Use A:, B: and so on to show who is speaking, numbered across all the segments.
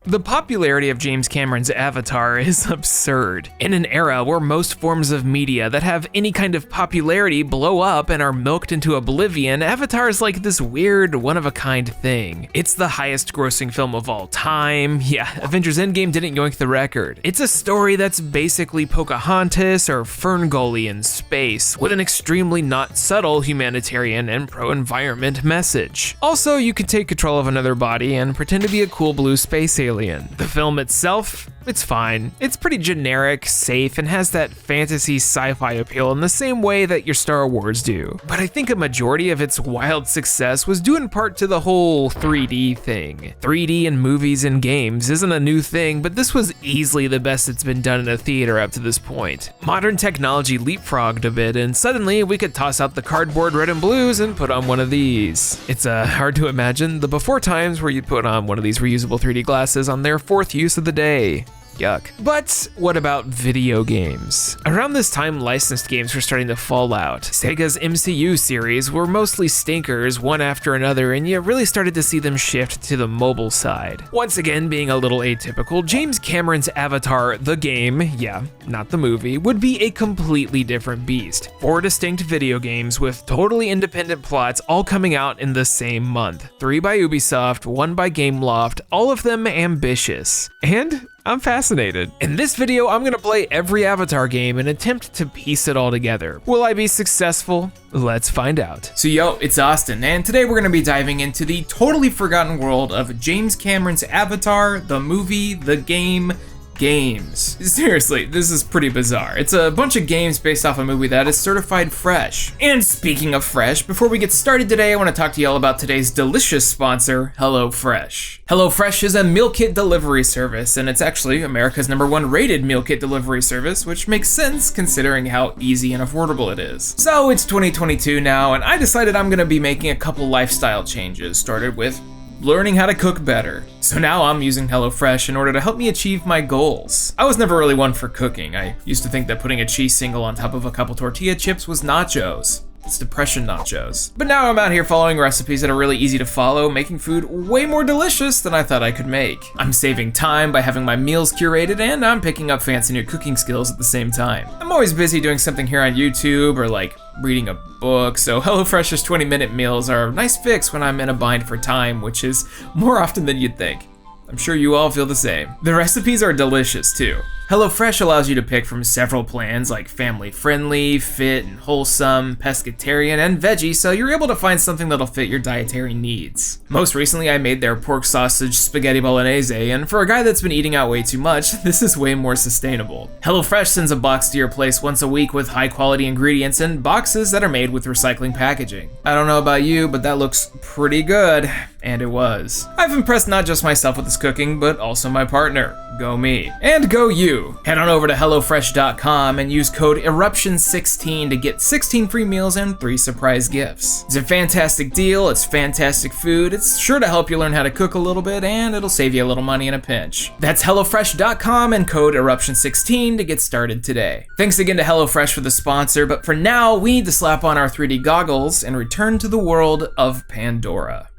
A: The popularity of James Cameron's Avatar is absurd. In an era where most forms of media that have any kind of popularity blow up and are milked into oblivion, Avatar is like this weird, one-of-a-kind thing. It's the highest grossing film of all time. Yeah, Avengers Endgame didn't yoink the record. It's a story that's basically Pocahontas or Ferngully in space, with an extremely not subtle humanitarian and pro-environment message. Also, you can take control of another body and pretend to be a cool blue space alien. The film itself, it's fine. It's pretty generic, safe, and has that fantasy sci-fi appeal in the same way that your Star Wars do. But I think a majority of its wild success was due in part to the whole 3D thing. 3D in movies and games isn't a new thing, but this was easily the best it's been done in a theater up to this point. Modern technology leapfrogged a bit, and suddenly we could toss out the cardboard red and blues and put on one of these. It's hard to imagine the before times where you'd put on one of these reusable 3D glasses on their 4th use of the day. Yuck. But what about video games? Around this time, licensed games were starting to fall out. Sega's MCU series were mostly stinkers, one after another, and you really started to see them shift to the mobile side. Once again, being a little atypical, James Cameron's Avatar, the game, yeah, not the movie, would be a completely different beast. 4 distinct video games with totally independent plots all coming out in the same month. 3 by Ubisoft, 1 by Gameloft, all of them ambitious. And I'm fascinated. In this video, I'm gonna play every Avatar game and attempt to piece it all together. Will I be successful? Let's find out.
B: So yo, it's Austin, and today we're gonna be diving into the totally forgotten world of James Cameron's Avatar, the movie, the game, games. Seriously, this is pretty bizarre. It's a bunch of games based off a movie that is certified fresh. And speaking of fresh, before we get started today, I want to talk to y'all about today's delicious sponsor, HelloFresh. HelloFresh is a meal kit delivery service, and it's actually America's #1 rated meal kit delivery service, which makes sense considering how easy and affordable it is. So it's 2022 now, and I decided I'm gonna be making a couple lifestyle changes, started with learning how to cook better. So now I'm using HelloFresh in order to help me achieve my goals. I was never really one for cooking. I used to think that putting a cheese single on top of a couple tortilla chips was nachos. It's depression nachos. But now I'm out here following recipes that are really easy to follow, making food way more delicious than I thought I could make. I'm saving time by having my meals curated, and I'm picking up fancy new cooking skills at the same time. I'm always busy doing something here on YouTube or like reading a book, so HelloFresh's 20-minute meals are a nice fix when I'm in a bind for time, which is more often than you'd think. I'm sure you all feel the same. The recipes are delicious too. HelloFresh allows you to pick from several plans like family friendly, fit and wholesome, pescatarian, and veggie, so you're able to find something that'll fit your dietary needs. Most recently, I made their pork sausage spaghetti bolognese, and for a guy that's been eating out way too much, this is way more sustainable. HelloFresh sends a box to your place once a week with high quality ingredients and boxes that are made with recycling packaging. I don't know about you, but that looks pretty good. And it was. I've impressed not just myself with this cooking, but also my partner. Go me. And go you. Head on over to HelloFresh.com and use code Eruption16 to get 16 free meals and 3 surprise gifts. It's a fantastic deal, it's fantastic food, it's sure to help you learn how to cook a little bit, and it'll save you a little money in a pinch. That's HelloFresh.com and code Eruption16 to get started today. Thanks again to HelloFresh for the sponsor, but for now, we need to slap on our 3D goggles and return to the world of Pandora.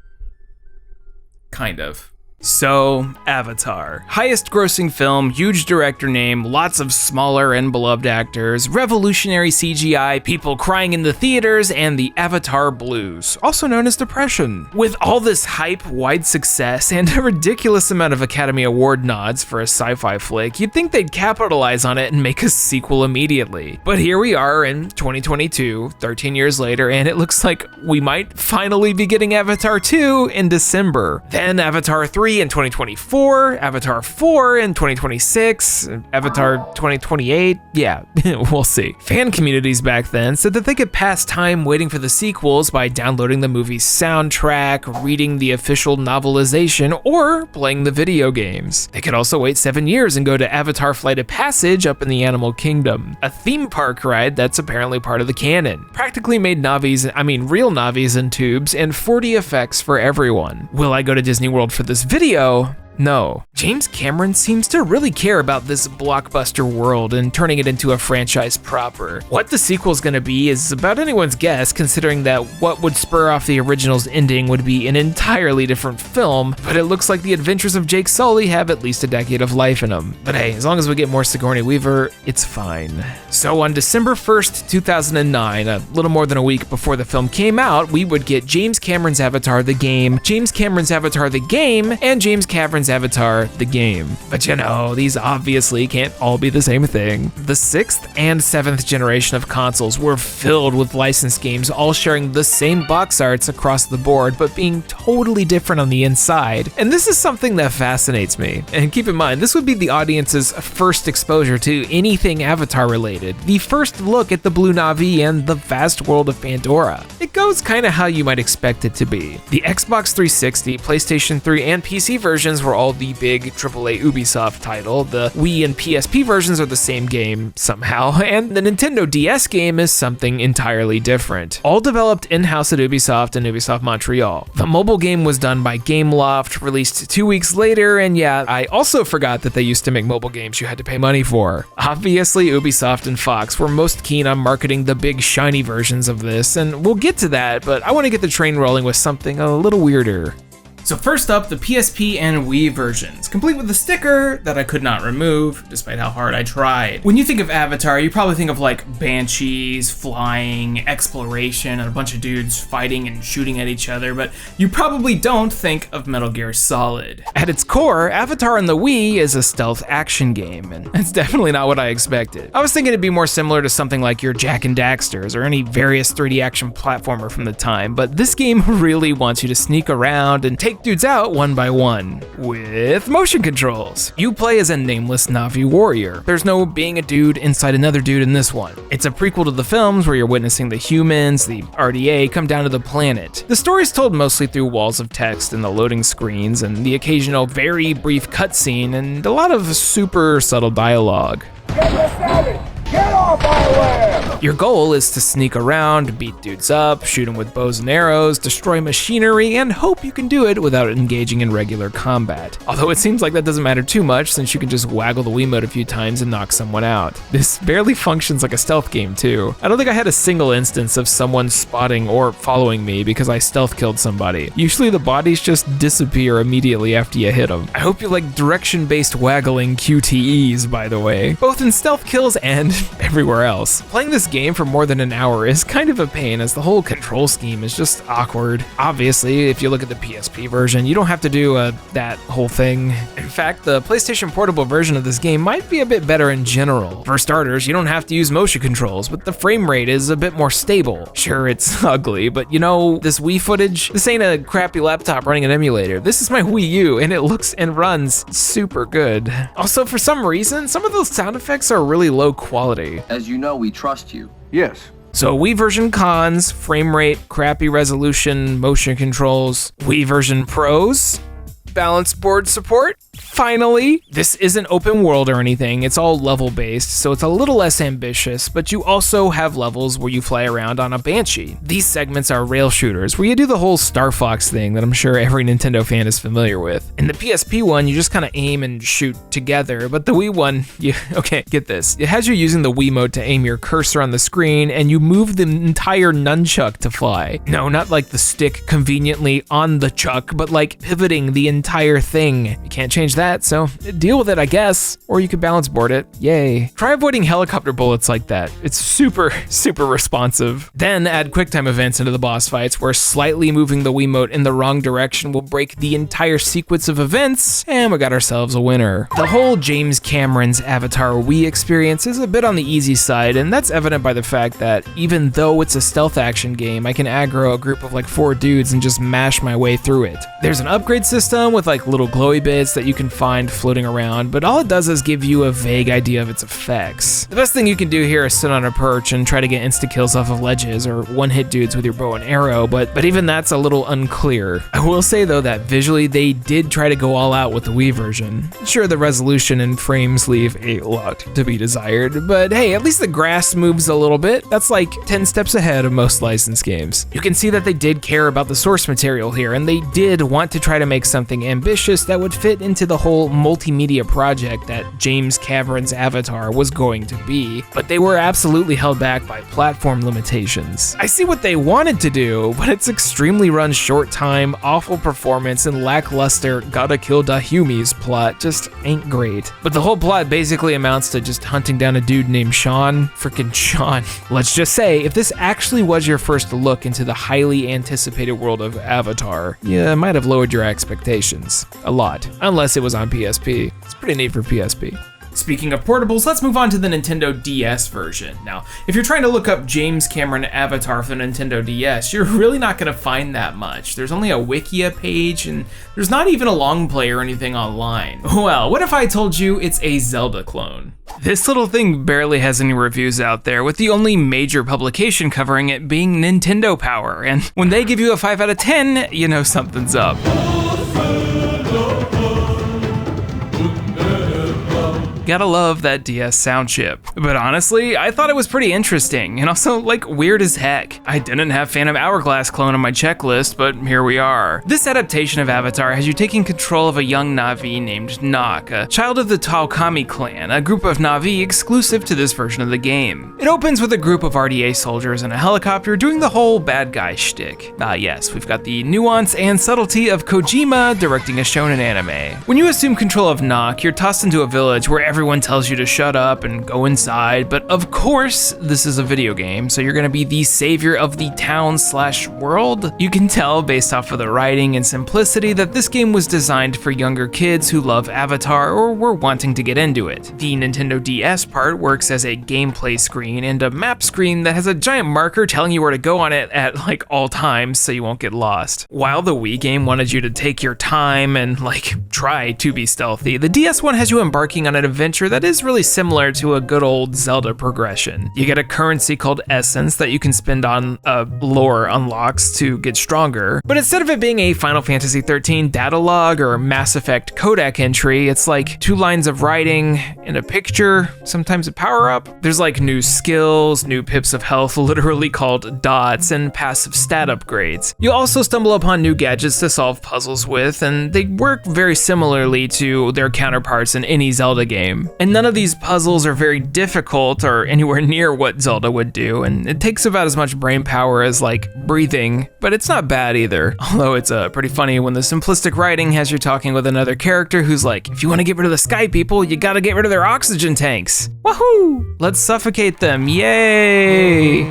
B: Kind of.
A: So, Avatar. Highest grossing film, huge director name, lots of smaller and beloved actors, revolutionary CGI, people crying in the theaters, and the Avatar blues, also known as depression. With all this hype, wide success, and a ridiculous amount of Academy Award nods for a sci-fi flick, you'd think they'd capitalize on it and make a sequel immediately. But here we are in 2022, 13 years later, and it looks like we might finally be getting Avatar 2 in December. Then Avatar 3 in 2024, Avatar 4 in 2026, Avatar 2028, yeah, we'll see. Fan communities back then said that they could pass time waiting for the sequels by downloading the movie's soundtrack, reading the official novelization, or playing the video games. They could also wait 7 years and go to Avatar Flight of Passage up in the Animal Kingdom, a theme park ride that's apparently part of the canon. Practically made real Navis in tubes, and 4D effects for everyone. Will I go to Disney World for this video? No. James Cameron seems to really care about this blockbuster world and turning it into a franchise proper. What the sequel's gonna be is about anyone's guess, considering that what would spur off the original's ending would be an entirely different film, but it looks like the adventures of Jake Sully have at least a decade of life in them. But hey, as long as we get more Sigourney Weaver, it's fine. So on December 1st, 2009, a little more than a week before the film came out, we would get James Cameron's Avatar the game, James Cameron's Avatar the game, and James Cameron's Avatar the game. But you know, these obviously can't all be the same thing. The 6th and 7th generation of consoles were filled with licensed games all sharing the same box arts across the board, but being totally different on the inside. And this is something that fascinates me. And keep in mind, this would be the audience's first exposure to anything Avatar related, the first look at the Blue Na'vi and the vast world of Pandora. It goes kinda how you might expect it to be. The Xbox 360, PlayStation 3, and PC versions were all the big AAA Ubisoft title. The Wii and PSP versions are the same game somehow, and the Nintendo DS game is something entirely different. All developed in-house at Ubisoft and Ubisoft Montreal. The mobile game was done by Gameloft, released 2 weeks later, and yeah, I also forgot that they used to make mobile games you had to pay money for. Obviously, Ubisoft and Fox were most keen on marketing the big shiny versions of this, and we'll get to that, but I want to get the train rolling with something a little weirder.
B: So first up, the PSP and Wii versions, complete with a sticker that I could not remove, despite how hard I tried. When you think of Avatar, you probably think of like banshees, flying, exploration, and a bunch of dudes fighting and shooting at each other, but you probably don't think of Metal Gear Solid.
A: At its core, Avatar on the Wii is a stealth action game, and that's definitely not what I expected. I was thinking it'd be more similar to something like your Jak and Daxters or any various 3D action platformer from the time, but this game really wants you to sneak around and take dudes out one by one with motion controls. You play as a nameless Na'vi warrior. There's no being a dude inside another dude in this one. It's a prequel to the films where you're witnessing the humans, the RDA, come down to the planet. The story's told mostly through walls of text and the loading screens and the occasional very brief cutscene and a lot of super subtle dialogue.
C: Get off my land!
A: Your goal is to sneak around, beat dudes up, shoot them with bows and arrows, destroy machinery, and hope you can do it without engaging in regular combat. Although it seems like that doesn't matter too much since you can just waggle the Wiimote a few times and knock someone out. This barely functions like a stealth game too. I don't think I had a single instance of someone spotting or following me because I stealth killed somebody. Usually the bodies just disappear immediately after you hit them. I hope you like direction-based waggling QTEs, by the way, both in stealth kills and everywhere else. Playing this game for more than an hour is kind of a pain as the whole control scheme is just awkward. Obviously, if you look at the PSP version, you don't have to do that whole thing. In fact, the PlayStation Portable version of this game might be a bit better in general. For starters, you don't have to use motion controls, but the frame rate is a bit more stable. Sure, it's ugly, but you know, this Wii footage, this ain't a crappy laptop running an emulator. This is my Wii U, and it looks and runs super good. Also, for some reason, some of those sound effects are really low quality.
D: As you know, we trust you.
C: Yes.
A: So Wii version cons, frame rate, crappy resolution, motion controls. Wii version pros, balance board support. Finally, this isn't open world or anything, it's all level based, so it's a little less ambitious, but you also have levels where you fly around on a Banshee. These segments are rail shooters, where you do the whole Star Fox thing that I'm sure every Nintendo fan is familiar with. In the PSP one, you just kind of aim and shoot together, but the Wii one, okay, get this. It has you using the Wiimote to aim your cursor on the screen, and you move the entire nunchuck to fly. No, not like the stick conveniently on the chuck, but like pivoting the entire thing. You can't change that, so deal with it, I guess. Or you could balance board it. Yay. Try avoiding helicopter bullets like that. It's super responsive. Then add QuickTime events into the boss fights where slightly moving the Wiimote in the wrong direction will break the entire sequence of events, and we got ourselves a winner. The whole James Cameron's Avatar Wii experience is a bit on the easy side, and that's evident by the fact that even though it's a stealth action game, I can aggro a group of like 4 dudes and just mash my way through it. There's an upgrade system with like little glowy bits that you can find floating around, but all it does is give you a vague idea of its effects. The best thing you can do here is sit on a perch and try to get insta-kills off of ledges or one-hit dudes with your bow and arrow, but even that's a little unclear. I will say though that visually they did try to go all out with the Wii version. Sure, the resolution and frames leave a lot to be desired, but hey, at least the grass moves a little bit. That's like 10 steps ahead of most licensed games. You can see that they did care about the source material here, and they did want to try to make something ambitious that would fit into the whole multimedia project that James Cameron's Avatar was going to be, but they were absolutely held back by platform limitations. I see what they wanted to do, but its extremely run short time, awful performance, and lackluster gotta kill Dahumi's plot just ain't great. But the whole plot basically amounts to just hunting down a dude named Sean. Frickin' Sean. Let's just say, if this actually was your first look into the highly anticipated world of Avatar, you might have lowered your expectations. A lot. Unless it was on PSP. It's pretty neat for PSP.
B: Speaking of portables, let's move on to the Nintendo DS version. Now, if you're trying to look up James Cameron Avatar for the Nintendo DS, you're really not going to find that much. There's only a Wikia page, and there's not even a long play or anything online. Well, what if I told you it's a Zelda clone?
A: This little thing barely has any reviews out there, with the only major publication covering it being Nintendo Power, and when they give you a 5 out of 10, you know something's up. Gotta love that DS sound chip. But honestly, I thought it was pretty interesting, and also like weird as heck. I didn't have Phantom Hourglass clone on my checklist, but here we are. This adaptation of Avatar has you taking control of a young Na'vi named Nock, a child of the Taokami clan, a group of Na'vi exclusive to this version of the game. It opens with a group of RDA soldiers in a helicopter doing the whole bad guy shtick. Ah yes, we've got the nuance and subtlety of Kojima directing a shonen anime. When you assume control of Nock, you're tossed into a village where everyone tells you to shut up and go inside, but of course, this is a video game, so you're gonna be the savior of the town/world. You can tell based off of the writing and simplicity that this game was designed for younger kids who love Avatar or were wanting to get into it. The Nintendo DS part works as a gameplay screen and a map screen that has a giant marker telling you where to go on it at like all times so you won't get lost. While the Wii game wanted you to take your time and like try to be stealthy, the DS one has you embarking on an adventure that is really similar to a good old Zelda progression. You get a currency called Essence that you can spend on lore unlocks to get stronger, but instead of it being a Final Fantasy XIII data log or Mass Effect codec entry, it's like 2 lines of writing and a picture, sometimes a power-up. There's like new skills, new pips of health literally called dots, and passive stat upgrades. You'll also stumble upon new gadgets to solve puzzles with, and they work very similarly to their counterparts in any Zelda game. And none of these puzzles are very difficult or anywhere near what Zelda would do, and it takes about as much brain power as like breathing, but it's not bad either. Although it's pretty funny when the simplistic writing has you talking with another character who's like, if you want to get rid of the sky people, you gotta get rid of their oxygen tanks. Woohoo! Let's suffocate them, yay!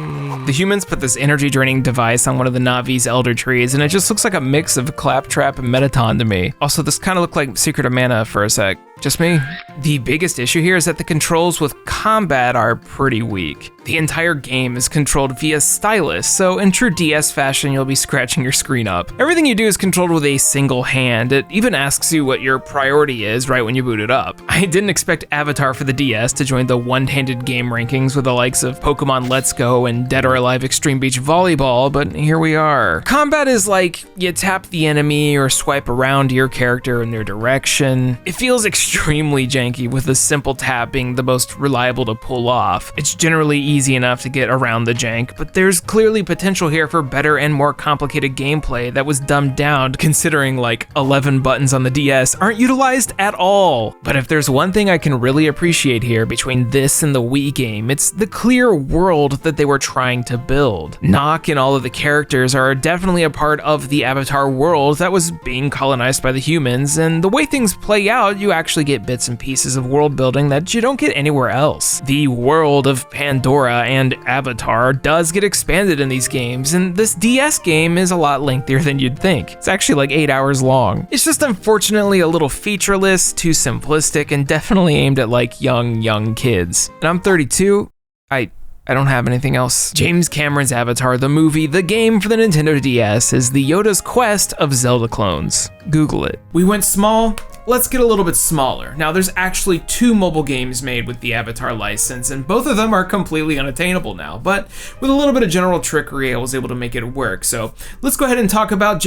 A: The humans put this energy draining device on one of the Na'vi's elder trees, and it just looks like a mix of Claptrap and Mettaton to me. Also, this kind of looked like Secret of Mana for a sec. Just me? The biggest issue here is that the controls with combat are pretty weak. The entire game is controlled via stylus, so in true DS fashion, you'll be scratching your screen up. Everything you do is controlled with a single hand. It even asks you what your priority is right when you boot it up. I didn't expect Avatar for the DS to join the one-handed game rankings with the likes of Pokemon Let's Go and Dead or Alive Extreme Beach Volleyball, but here we are. Combat is like, you tap the enemy or swipe around your character in their direction. It feels extremely janky, with a simple tap being the most reliable to pull off. It's generally easy enough to get around the jank, but there's clearly potential here for better and more complicated gameplay that was dumbed down considering like 11 buttons on the DS aren't utilized at all. But if there's one thing I can really appreciate here between this and the Wii game, it's the clear world that they were trying to build. Nock and all of the characters are definitely a part of the Avatar world that was being colonized by the humans, and the way things play out, you actually get bits and pieces of world building that you don't get anywhere else. The world of Pandora and Avatar does get expanded in these games, and this DS game is a lot lengthier than you'd think. It's actually like 8 hours long. It's just unfortunately a little featureless, too simplistic, and definitely aimed at like young kids. And I'm 32. I I don't have anything else. James Cameron's Avatar, the movie, the game for the Nintendo DS, is the Yoda's quest of Zelda clones. Google it.
B: We went small. Let's get a little bit smaller. Now, there's actually 2 mobile games made with the Avatar license, and both of them are completely unattainable now, but with a little bit of general trickery, I was able to make it work. So let's go ahead and talk about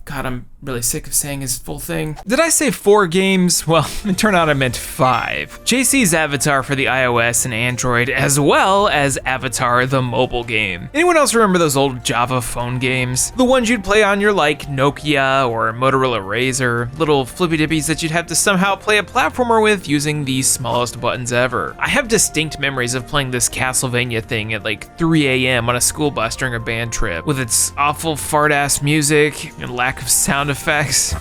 B: God, I'm really sick of saying his full thing.
A: Did I say 4 games? Well, it turned out I meant 5. JC's Avatar for the iOS and Android, as well as Avatar, the mobile game. Anyone else remember those old Java phone games? The ones you'd play on your Nokia or Motorola Razr, little flippy dippies that you'd have to somehow play a platformer with using the smallest buttons ever. I have distinct memories of playing this Castlevania thing at 3 a.m. on a school bus during a band trip, with its awful fart-ass music and lack of sound effects.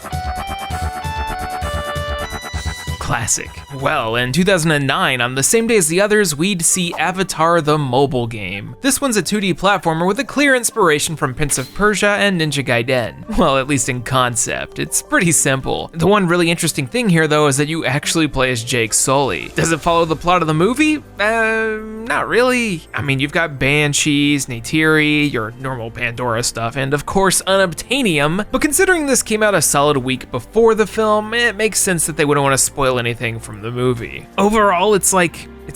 A: Classic. Well, in 2009, on the same day as the others, we'd see Avatar, the mobile game. This one's a 2D platformer with a clear inspiration from Prince of Persia and Ninja Gaiden. Well, at least in concept. It's pretty simple. The one really interesting thing here, though, is that you actually play as Jake Sully. Does it follow the plot of the movie? Not really. I mean, you've got Banshees, Neytiri, your normal Pandora stuff, and of course, Unobtainium. But considering this came out a solid week before the film, it makes sense that they wouldn't want to spoil anything from the movie. Overall, it's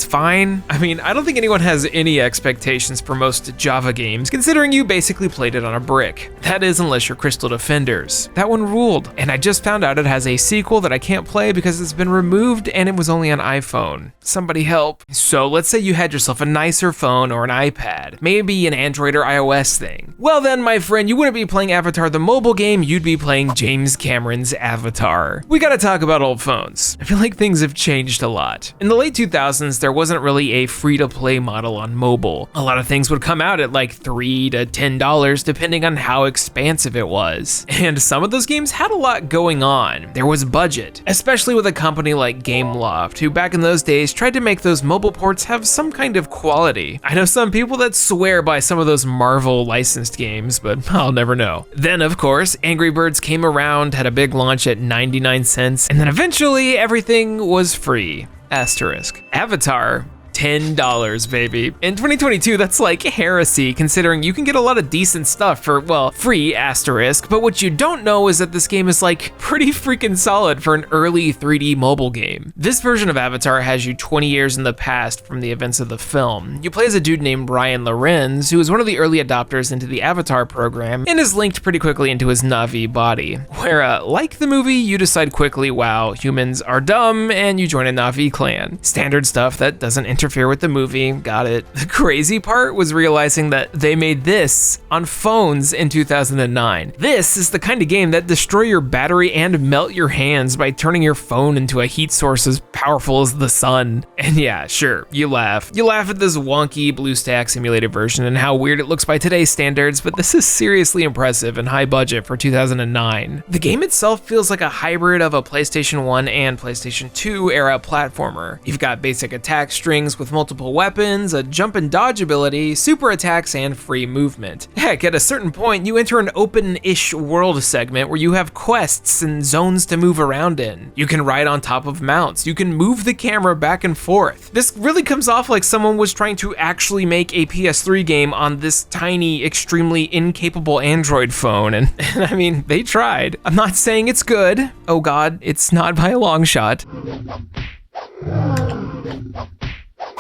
A: fine. I mean, I don't think anyone has any expectations for most Java games, considering you basically played it on a brick. That is, unless you're Crystal Defenders. That one ruled, and I just found out it has a sequel that I can't play because it's been removed and it was only on iPhone. Somebody help. So let's say you had yourself a nicer phone or an iPad, maybe an Android or iOS thing. Well then, my friend, you wouldn't be playing Avatar the mobile game, you'd be playing James Cameron's Avatar. We gotta talk about old phones. I feel like things have changed a lot. In the late 2000s, there wasn't really a free-to-play model on mobile. A lot of things would come out at $3 to $10 depending on how expansive it was. And some of those games had a lot going on. There was budget, especially with a company like Gameloft, who back in those days tried to make those mobile ports have some kind of quality. I know some people that swear by some of those Marvel licensed games, but I'll never know. Then, of course, Angry Birds came around, had a big launch at 99 cents, and then eventually everything was free. Asterisk. Avatar, $10, baby. In 2022, that's heresy, considering you can get a lot of decent stuff for, well, free, asterisk, but what you don't know is that this game is pretty freaking solid for an early 3D mobile game. This version of Avatar has you 20 years in the past from the events of the film. You play as a dude named Ryan Lorenz, who is one of the early adopters into the Avatar program, and is linked pretty quickly into his Na'vi body, where, like the movie, you decide quickly, wow, humans are dumb, and you join a Na'vi clan. Standard stuff that doesn't interfere with the movie, got it. The crazy part was realizing that they made this on phones in 2009. This is the kind of game that destroy your battery and melt your hands by turning your phone into a heat source as powerful as the sun. And yeah, sure, you laugh. You laugh at this wonky BlueStack simulated version and how weird it looks by today's standards, but this is seriously impressive and high budget for 2009. The game itself feels like a hybrid of a PlayStation 1 and PlayStation 2 era platformer. You've got basic attack strings with multiple weapons, a jump and dodge ability, super attacks, and free movement. Heck, at a certain point, you enter an open-ish world segment where you have quests and zones to move around in. You can ride on top of mounts, you can move the camera back and forth. This really comes off like someone was trying to actually make a PS3 game on this tiny, extremely incapable Android phone, and I mean, they tried. I'm not saying it's good. Oh god, it's not by a long shot.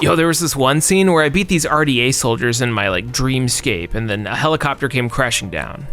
A: Yo, there was this one scene where I beat these RDA soldiers in my dreamscape, and then a helicopter came crashing down.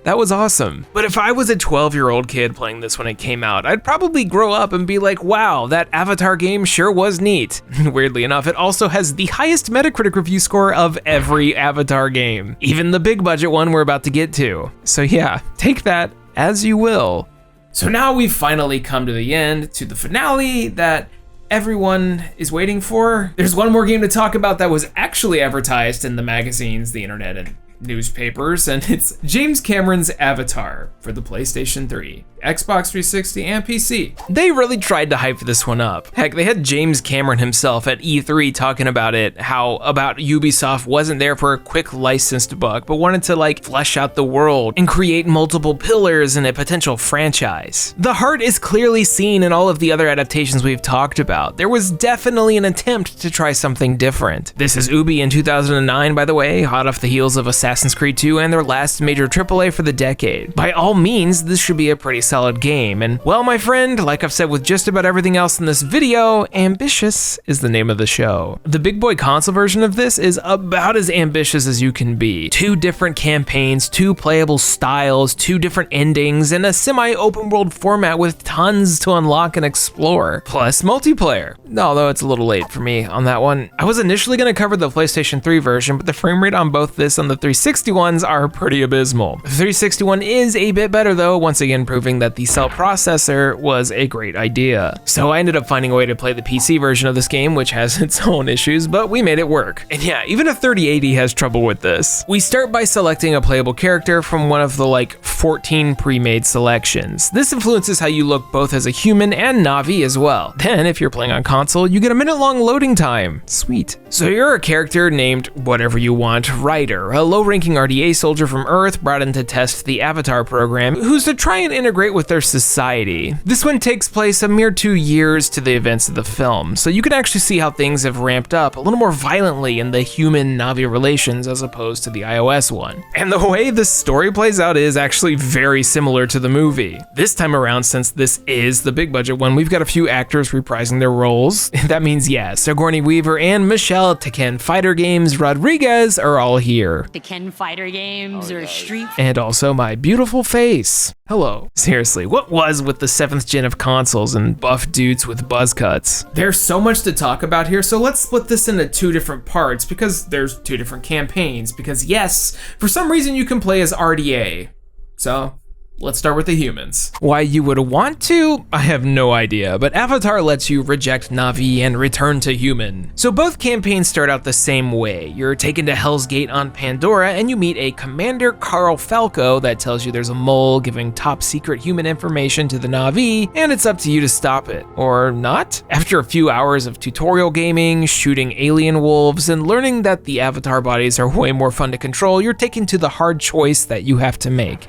A: That was awesome. But if I was a 12-year-old kid playing this when it came out, I'd probably grow up and be like, wow, that Avatar game sure was neat. Weirdly enough, it also has the highest Metacritic review score of every Avatar game, even the big budget one we're about to get to. So yeah, take that as you will.
B: So now we've finally come to the end, to the finale that everyone is waiting for. There's one more game to talk about that was actually advertised in the magazines, the internet, and newspapers, and it's James Cameron's Avatar for the PlayStation 3, Xbox 360, and PC.
A: They really tried to hype this one up. Heck, they had James Cameron himself at E3 talking about it, how about Ubisoft wasn't there for a quick licensed buck, but wanted to like flesh out the world and create multiple pillars in a potential franchise. The heart is clearly seen in all of the other adaptations we've talked about. There was definitely an attempt to try something different. This is Ubi in 2009, by the way, hot off the heels of Assassin's Creed 2 and their last major AAA for the decade. By all means, this should be a pretty solid game, and well, my friend, like I've said with just about everything else in this video, ambitious is the name of the show. The big boy console version of this is about as ambitious as you can be. 2 different campaigns, 2 playable styles, 2 different endings, and a semi-open world format with tons to unlock and explore, plus multiplayer. Although it's a little late for me on that one. I was initially going to cover the PlayStation 3 version, but the frame rate on both this and the 360 ones are pretty abysmal. The 360 one is a bit better though, once again proving that the cell processor was a great idea. So I ended up finding a way to play the PC version of this game, which has its own issues, but we made it work. And yeah, even a 3080 has trouble with this. We start by selecting a playable character from one of the like 14 pre-made selections. This influences how you look both as a human and Na'vi as well. Then if you're playing on console, you get a minute-long loading time. Sweet. So you're a character named whatever you want, Ryder, a low-ranking RDA soldier from Earth brought in to test the Avatar program, who's to try and integrate with their society. This one takes place a mere 2 years to the events of the film, so you can actually see how things have ramped up a little more violently in the human-Na'vi relations as opposed to the iOS one. And the way this story plays out is actually very similar to the movie. This time around, since this is the big budget one, we've got a few actors reprising their roles. That means yes, Sigourney Weaver and Michelle Tekken Fighter Games Rodriguez are all here.
E: Tekken Fighter Games or Street.
A: And also my beautiful face. Hello. Seriously, what was with the 7th gen of consoles and buff dudes with buzz cuts?
B: There's so much to talk about here, so let's split this into 2 different parts because there's 2 different campaigns. Because yes, for some reason you can play as RDA. So let's start with the humans.
A: Why you would want to? I have no idea, but Avatar lets you reject Na'vi and return to human. So both campaigns start out the same way. You're taken to Hell's Gate on Pandora and you meet a Commander Carl Falco that tells you there's a mole giving top secret human information to the Na'vi, and it's up to you to stop it. Or not? After a few hours of tutorial gaming, shooting alien wolves, and learning that the Avatar bodies are way more fun to control, you're taken to the hard choice that you have to make.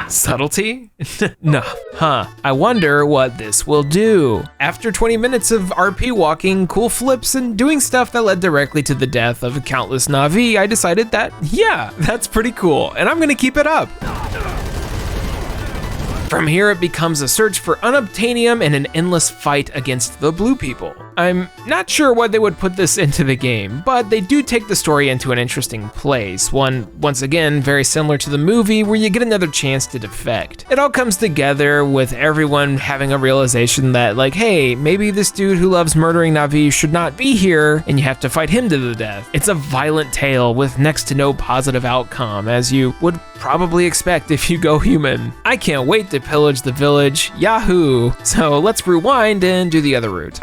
A: Subtlety? No. Huh. I wonder what this will do. After 20 minutes of RP walking, cool flips, and doing stuff that led directly to the death of countless Na'vi, I decided that, yeah, that's pretty cool, and I'm gonna keep it up. From here, it becomes a search for unobtainium and an endless fight against the blue people. I'm not sure why they would put this into the game, but they do take the story into an interesting place, one, once again, very similar to the movie where you get another chance to defect. It all comes together with everyone having a realization that, like, hey, maybe this dude who loves murdering Na'vi should not be here, and you have to fight him to the death. It's a violent tale with next to no positive outcome, as you would probably expect if you go human. I can't wait to pillage the village, yahoo! So let's rewind and do the other route.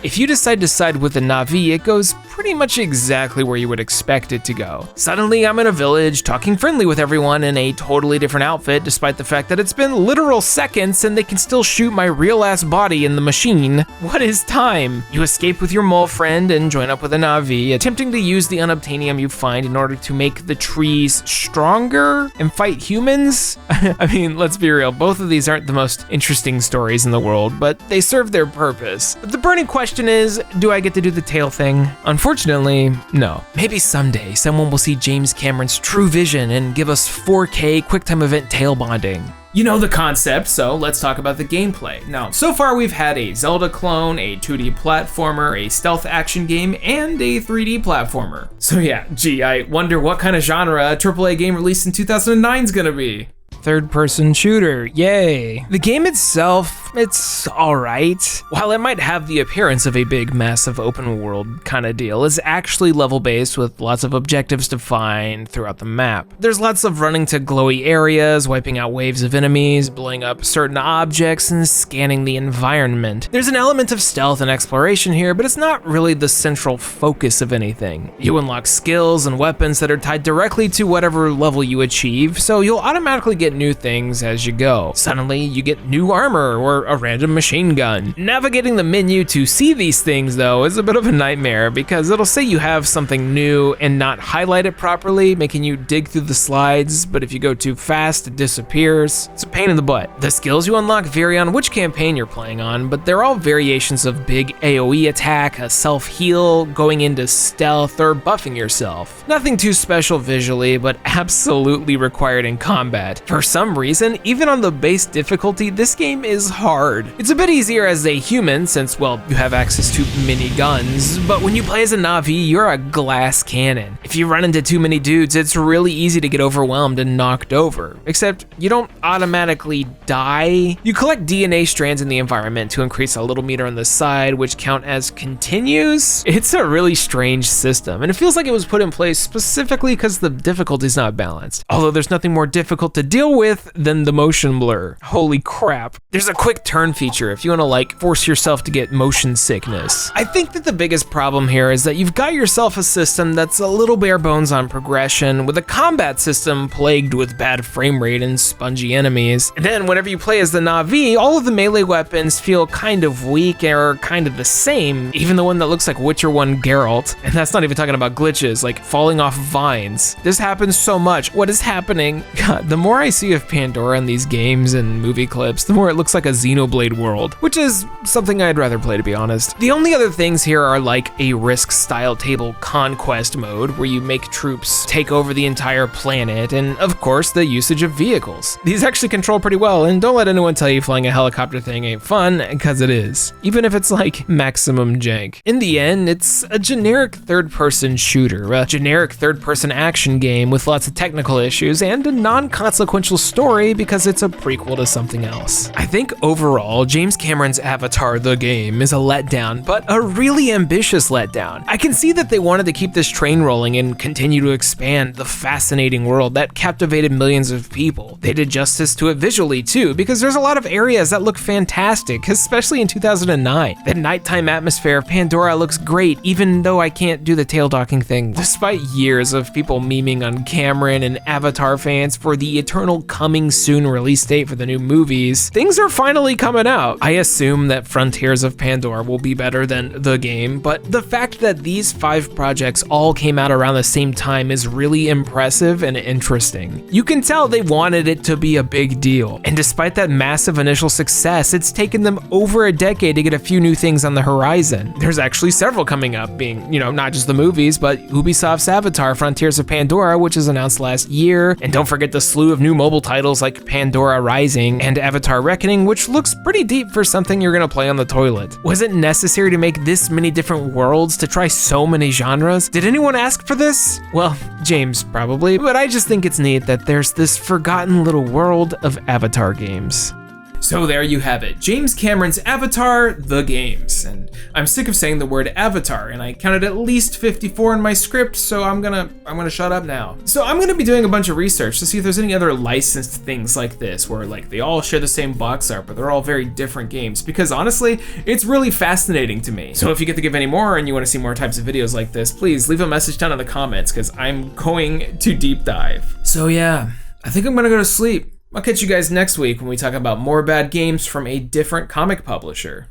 A: If you decide to side with the Na'vi, it goes pretty much exactly where you would expect it to go. Suddenly, I'm in a village talking friendly with everyone in a totally different outfit, despite the fact that it's been literal seconds and they can still shoot my real ass body in the machine. What is time? You escape with your mole friend and join up with a Na'vi, attempting to use the unobtainium you find in order to make the trees stronger and fight humans? I mean, let's be real, both of these aren't the most interesting stories in the world, but they serve their purpose. But the burning question is, do I get to do the tail thing? Unfortunately, no. Maybe someday someone will see James Cameron's true vision and give us 4K QuickTime Event tail bonding.
B: You know the concept, so let's talk about the gameplay. Now, so far we've had a Zelda clone, a 2D platformer, a stealth action game, and a 3D platformer. So yeah, gee, I wonder what kind of genre a AAA game released in 2009 is gonna be.
A: Third-person shooter, yay. The game itself, it's alright. While it might have the appearance of a big, massive open world kind of deal, it's actually level-based with lots of objectives to find throughout the map. There's lots of running to glowy areas, wiping out waves of enemies, blowing up certain objects, and scanning the environment. There's an element of stealth and exploration here, but it's not really the central focus of anything. You unlock skills and weapons that are tied directly to whatever level you achieve, so you'll automatically get new things as you go. Suddenly, you get new armor or a random machine gun. Navigating the menu to see these things, though, is a bit of a nightmare because it'll say you have something new and not highlight it properly, making you dig through the slides, but if you go too fast, it disappears. It's a pain in the butt. The skills you unlock vary on which campaign you're playing on, but they're all variations of big AoE attack, a self-heal, going into stealth, or buffing yourself. Nothing too special visually, but absolutely required in combat. For some reason, even on the base difficulty, this game is hard. It's a bit easier as a human since, well, you have access to mini guns, but when you play as a Na'vi, you're a glass cannon. If you run into too many dudes, it's really easy to get overwhelmed and knocked over. Except you don't automatically die. You collect DNA strands in the environment to increase a little meter on the side, which count as continues. It's a really strange system, and it feels like it was put in place specifically because the difficulty's not balanced. Although there's nothing more difficult to deal with than the motion blur. Holy crap. There's a quick turn feature if you want to like force yourself to get motion sickness. I think that the biggest problem here is that you've got yourself a system that's a little bare bones on progression, with a combat system plagued with bad frame rate and spongy enemies. And then whenever you play as the Na'vi, all of the melee weapons feel kind of weak or kind of the same, even the one that looks like Witcher 1 Geralt. And that's not even talking about glitches, like falling off vines. This happens so much. What is happening? God, the more I see of Pandora in these games and movie clips, the more it looks like a Xenoblade world, which is something I'd rather play, to be honest. The only other things here are like a Risk-style table conquest mode, where you make troops take over the entire planet, and of course, the usage of vehicles. These actually control pretty well, and don't let anyone tell you flying a helicopter thing ain't fun, because it is. Even if it's like maximum jank. In the end, it's a generic third-person shooter, a generic third-person action game with lots of technical issues, and a non-consequential story because it's a prequel to something else. I think overall, James Cameron's Avatar: The Game is a letdown, but a really ambitious letdown. I can see that they wanted to keep this train rolling and continue to expand the fascinating world that captivated millions of people. They did justice to it visually too, because there's a lot of areas that look fantastic, especially in 2009. The nighttime atmosphere of Pandora looks great, even though I can't do the tail docking thing. Despite years of people memeing on Cameron and Avatar fans for the eternal coming soon release date for the new movies, things are finally coming out. I assume that Frontiers of Pandora will be better than The Game, but the fact that these 5 projects all came out around the same time is really impressive and interesting. You can tell they wanted it to be a big deal, and despite that massive initial success, it's taken them over a decade to get a few new things on the horizon. There's actually several coming up, being, not just the movies, but Ubisoft's Avatar: Frontiers of Pandora, which was announced last year, and don't forget the slew of new mobile titles like Pandora Rising and Avatar Reckoning, which looks pretty deep for something you're gonna play on the toilet. Was it necessary to make this many different worlds, to try so many genres? Did anyone ask for this? Well, James probably, but I just think it's neat that there's this forgotten little world of Avatar games.
B: So there you have it, James Cameron's Avatar: The Games. And I'm sick of saying the word Avatar, and I counted at least 54 in my script, so I'm gonna shut up now. So I'm gonna be doing a bunch of research to see if there's any other licensed things like this, where like they all share the same box art, but they're all very different games, because honestly, it's really fascinating to me. So if you get to give any more and you wanna see more types of videos like this, please leave a message down in the comments, because I'm going to deep dive. So yeah, I think I'm gonna go to sleep. I'll catch you guys next week when we talk about more bad games from a different comic publisher.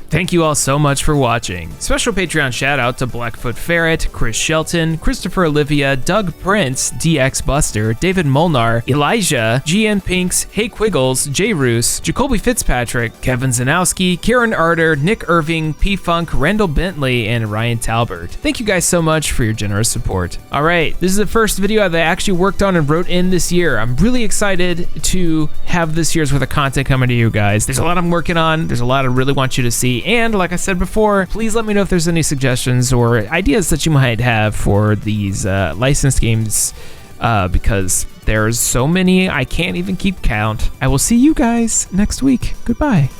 A: Thank you all so much for watching. Special Patreon shout out to Blackfoot Ferret, Chris Shelton, Christopher Olivia, Doug Prince, DX Buster, David Molnar, Elijah, GN Pinks, Hey Quiggles, Jay Roos, Jacoby Fitzpatrick, Kevin Zanowski, Kieran Arter, Nick Irving, P Funk, Randall Bentley, and Ryan Talbert. Thank you guys so much for your generous support. All right, this is the first video that I actually worked on and wrote in this year. I'm really excited to have this year's worth of content coming to you guys. There's a lot I'm working on. There's a lot I really want you to see. And like I said before, please let me know if there's any suggestions or ideas that you might have for these licensed games because there's so many I can't even keep count. I will see you guys next week. Goodbye.